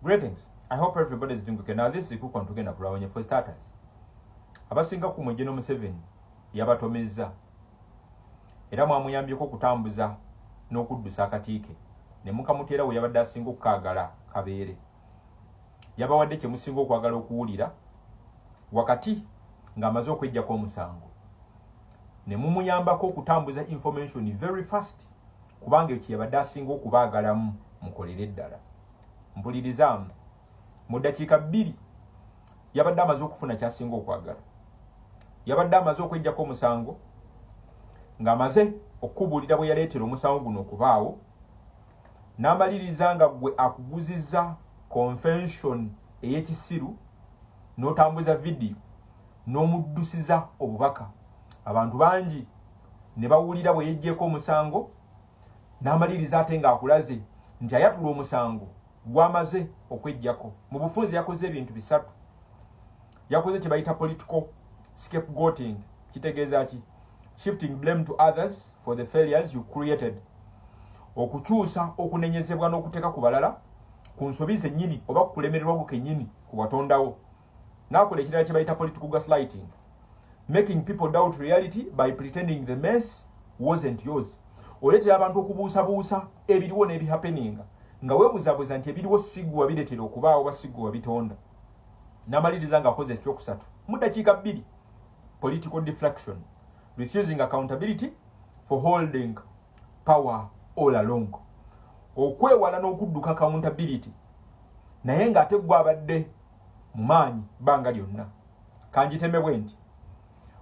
Greetings. I hope everybody is doing okay. Now this is Kuku Ntugenda Kulawanya for starters. Abasinga ku General Museveni yabatomeza. Era mwamuyambyeko okutambuza n'okuddusa akatiike. Ne mukamutera we yabadde asinga okukaagala kabeere. Yabawadde kye musinga okwagala okuwulira wakati ng'amaze okweggyako omusango. Ne mumuyambako okutambuza information very fast kubanga ekyo yabadde asinga okubaagalamu mukolere eddala. Mpulirizaamu mu ddakiika 2 yabadde amaze okufuna kyasinga okwagala. Yabadde amaze okweggyako omusango ng'amaze okubuulira bwe yaleetera omusango guno okubaawo n'amaliriza nga gwe akuguzizza convention ey'ekisiru n'otambuza vidiyo n'omuddusiza obubaka. Abantu bangi ne bawulira bwe yeggyeko omusango n'amaliriza ate ng'akulaze nti ayatula omusango gwamaze okweggyako. Mu bufunze yakoze ebintu bisatu. Yakoze kye bayita political scapegoating. Kitegeeza ki? Shifting blame to others for the failures you created. Okukyusa okunenyezebwa n'okuteeka ku balala ku nsobi zennyini oba kulemererwa kennyini ku watondawo. N'akola ekirala kye bayita political gaslighting. Making people doubt reality by pretending the mess wasn't yours. Oleetera abantu okubuusabuusa ebiriwo n'ebihappeninga nga weebuzabuza nti ebiriwo sigwa wabireetera okubaawo oba sigwa wabitonda. N'amaliriza ng'akoze ekyokusatu mu ddakiika 2. Political deflection. Refusing accountability for holding power all along. Okwewala n'okudduka accountability naye ng'ate gwe abadde mu maanyi bbanga lyonna. Kanjiteme bwe nti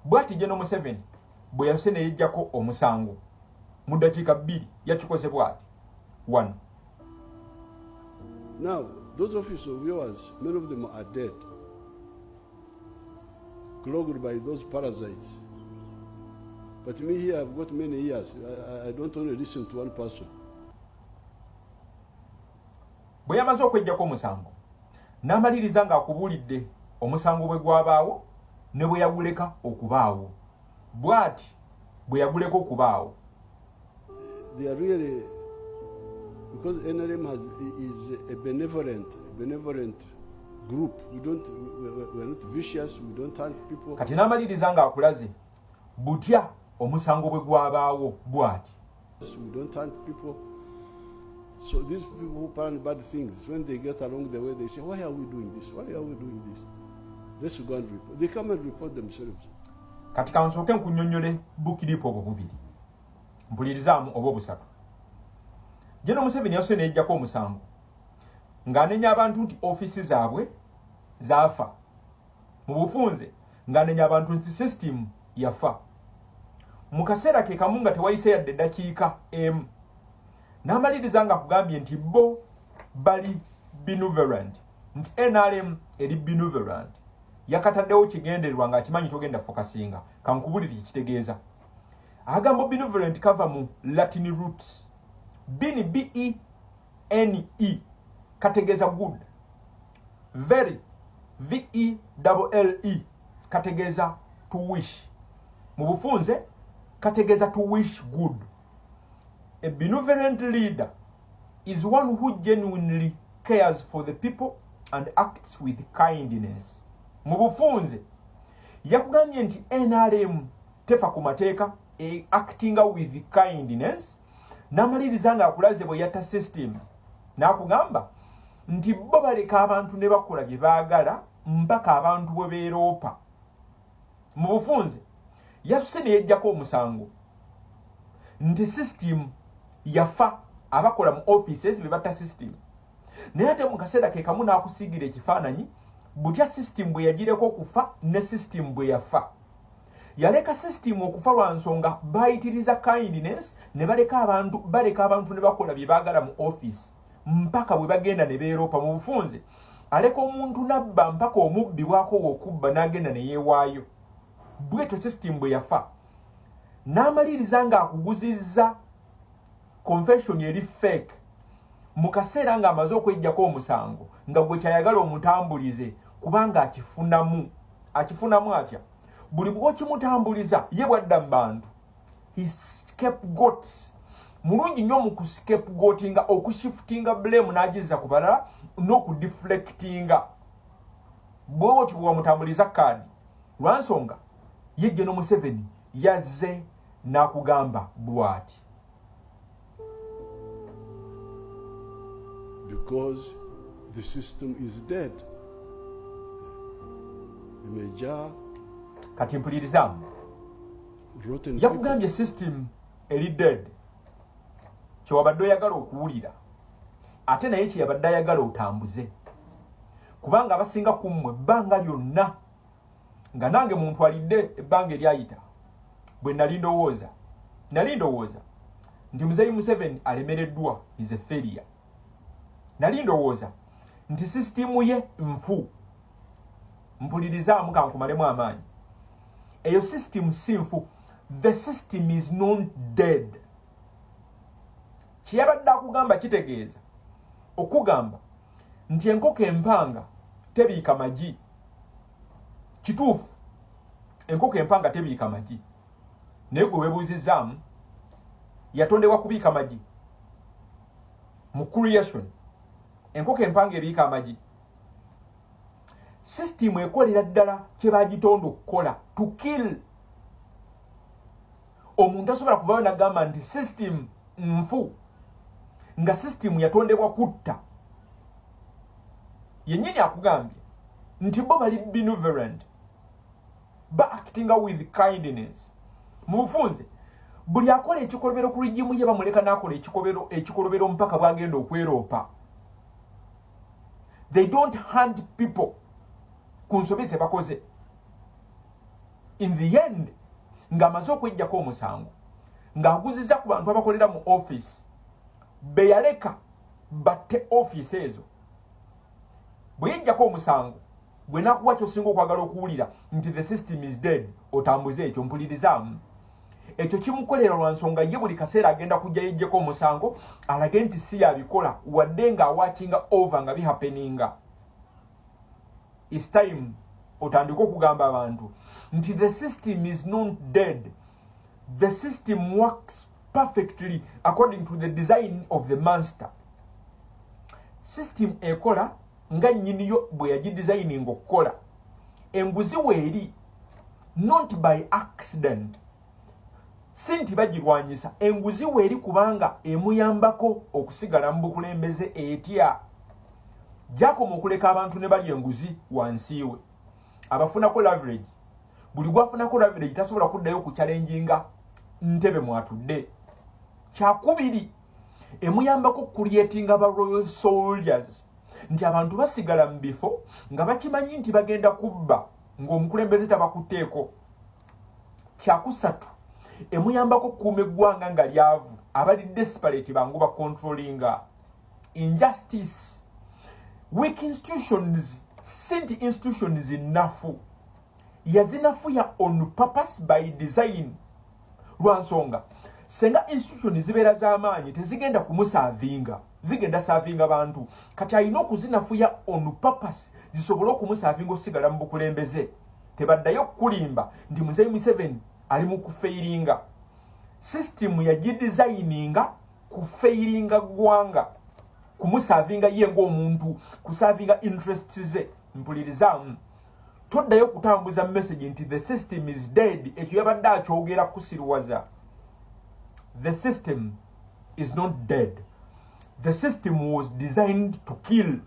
bw'ati General Museveni bwe yase ne yeggyako omusango mu ddakiika 2 yakikoze bw'ati. 1. Now, those of his viewers, many of them are dead, clogged by those parasites. But me here, I've got many years. I don't only listen to one person. Bwe yamaze okweggyako omusango n'amaliriza ng'akubuulidde omusango bwe gwabaawo ne bwe yaguleka okubaawo. Bw'ati bwe yaguleka okubaawo. They are really, because NRM is a benevolent group. We're not vicious, we don't hurt people. Kati n'amaliriza ng'akulaze butya omusango bwe gwabaawo bw'ati. We don't hurt people. So these people who plan bad things, when they get along the way, they say, why are we doing this? Why are we doing this? Let's go and report. They come and report themselves. Kati kansooke nkunnyonnyole bukiripo obwo bubiri. Mpulirizaamu oba obusatu. General Museveni yase n'eggyako omusango ng'anenya abantu nti ofiisi zaabwe zaafa. Mu bufunze ng'anenya abantu nti system yafa. Mu kaseera ke kamu nga tewayise yadde eddakiika emu. N'amaliriza ng'akugambye nti bo bali benevolent, nti NRM eri benevolent. Yakataddewo kigendererwa ng'akimanyi togenda fokasinga. Kankubulire kitegeeza. Agambo benevolent kava mu Latin roots. Bini B-E-N-E kategeeza good. Very V-E-L-L-E kategeeza to wish. Mu bufunze kategeeza to wish good. A benevolent leader is one who genuinely cares for the people and acts with kindness. Mu bufunze yakugambye nti NRM tefa ku mateeka acting with kindness. N'amaliriza ng'akulaze bwe yatta system n'akugamba nti bo baleka abantu ne bakola bye baagala mpaka abantu bwe beeroopa. Mu bufunze yasuse ne yeggyako omusango nti system yafa abakola mu offices be batta system. Naye ate mu kaseera ke kamu n'akusiigira ekifaananyi butya system bwe yagireko okufa ne system bwe yafa. Yaleka system okufa lwa nsonga bayitiriza kindness ne baleka abantu ne bakola bye baagala mu office mpaka bwe bagenda ne beeroopa. Mu bufunze aleka omuntu nabba mpaka omubbi bwako okubba n'agenda ne yeewaayo. Bwetyo system bwe yafa. N'amaliriza ng'akuguzizza confession eri fake mu kaseera ng'amaze okweggyako omusango nga gwe kyayagala omutambulize kubanga akifunamu atya. Buli bw'okimutambuliza ye bwadda mu bantu. He scapegoats mulungi nnyo mu kuscapegoatinga okushiftinga blame n'agizza ku balala n'okudeflectinga bw'otyo bwamutambuliza kaadi lwansonga ye Gen. Museveni yazze n'akugamba bw'ati. Because the system is dead. Major kati mpulirizamu rotten yakugambye system eri dead kyewabadde oyagala okuwulira ate naye kyeyabadde ayagala otambuze kubanga abasinga ku mmwe ebbanga lyonna nga nange muntu alidde ebbanga eryayita bwe nali ndowooza nti Muzeeyi Museveni alemereddwa is a failure. Nali ndowooza nti sisitimu ye nfu. Mpulirizaamu kankumalemu amaanyi. Eyo system si nfu. The system is not dead. Kyeyabadde akugamba kitegeeza okugamba nti enkoko empanga tebiika magi. Kituufu, enkoko empanga tebiika magi. Naye gwe weebuuzizzaamu yatondebwa kubiika magi. Mu creation enkoko empanga ebiika amagi. System ekolera ddala kye bagitonda okukola to kill. Omuntu asobola kuvaayo n'agamba nti system nfu nga system yatondebwa kutta. Yennyini akugambye nti bo bali benevolent, ba actinga with kindness. Mu bufunze buli akola ekikolobero ku rigimu ye bamuleka n'akola ekikolobero mpaka bwagenda okweroopa. They don't hunt people ku nsobi ze bakoze. In the end ng'amaze okweggyako omusango ng'aguzizza ku bantu abakolera mu office be yaleka batte office ezo. Bwe yeggyako omusango gwe nakuwa ky'osinga okwagala okuwulira nti the system is dead otambuze ekyo mpulirizaamu. Ekyo kimukolera lwa nsonga ye buli kaseera agenda kujja yeggyeko omusango alage nti si yabikola wadde ng'awakinga over nga bihappeninga. It's time otandika okugamba abantu nti the system is not dead. The system works perfectly according to the design of the master. System ekola nga nnyiniyo bwe yagidesigning okukola. Enguzi weeri not by accident. Sinti bagirwanyisa enguzi weeri kubanga emuyambako okusigala mu bukulembeze etya. Gyakoma okuleka abantu ne bali enguzi wansiiwe. Abafunako leverage. Buli gwafunako leverage tasobola kuddayo ku challenginga ntebe mwatudde. Kyakubiri emuyambako creatinga ba royal soldiers. Nti abantu basigala mu bifo nga bakimanyi nti bagenda kubba ng'omukulembeze tabakutteeko. Kyakusatu emuyambako kuuma eggwanga nga lyavu abali desperate bangu ba controllinga. Injustice. Weak institutions sinti institutions inafu. Yazinafuya on purpose by design. Lwansonga senga institutions zibeera z'amaanyi tezigenda kumusavinga. Zigenda savinga bantu. Kati alina okuzinafuya on purpose zisobole okumusavinga osigala mu bukulembeze. Tebaddayo kulimba nti Muzeeyi Museveni ali mu kufeiringa. System yagidesigninga kufeiringa gwanga. Kumusavinga ye ng'omuntu, kusavinga interests ze. Mpulirizaamu. Toddayo kutambuza message nti the system is dead. Ekyo yabadde akyogera kusirwaza. The system is not dead. The system was designed to kill.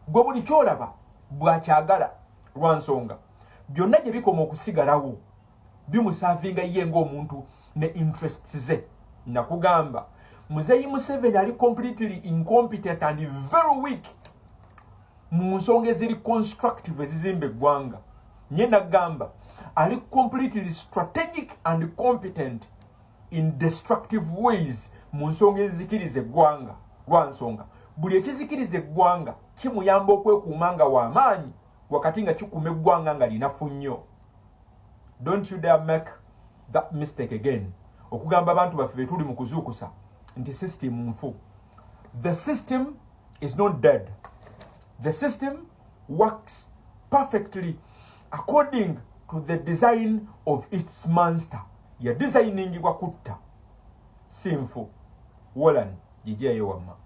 Gwe buli kyolaba bw'akyagala lwansonga byonna gye bikoma okusigalawo bimusavinga ye ng'omuntu ne interests ze. Nakugamba Muzeeyi Museveni ali completely incompetent and very weak mu nsonga eziri constructive ezizimba eggwanga. Nye nagamba ali completely strategic and competent in destructive ways mu nsonga ezizikiriza eggwanga. Lwansonga buli ekizikiriza eggwanga kimuyamba okwekuuma nga w'amaanyi wakati nga kikuuma eggwanga nga linafu nnyo. Don't you dare make that mistake again. Okugamba abantu baffe be tuli mu kuzuukusa nti system nfu. The system is not dead. The system works perfectly according to the design of its master. Ya designingibwa kutta. sinfu wolan gijeeyo wamma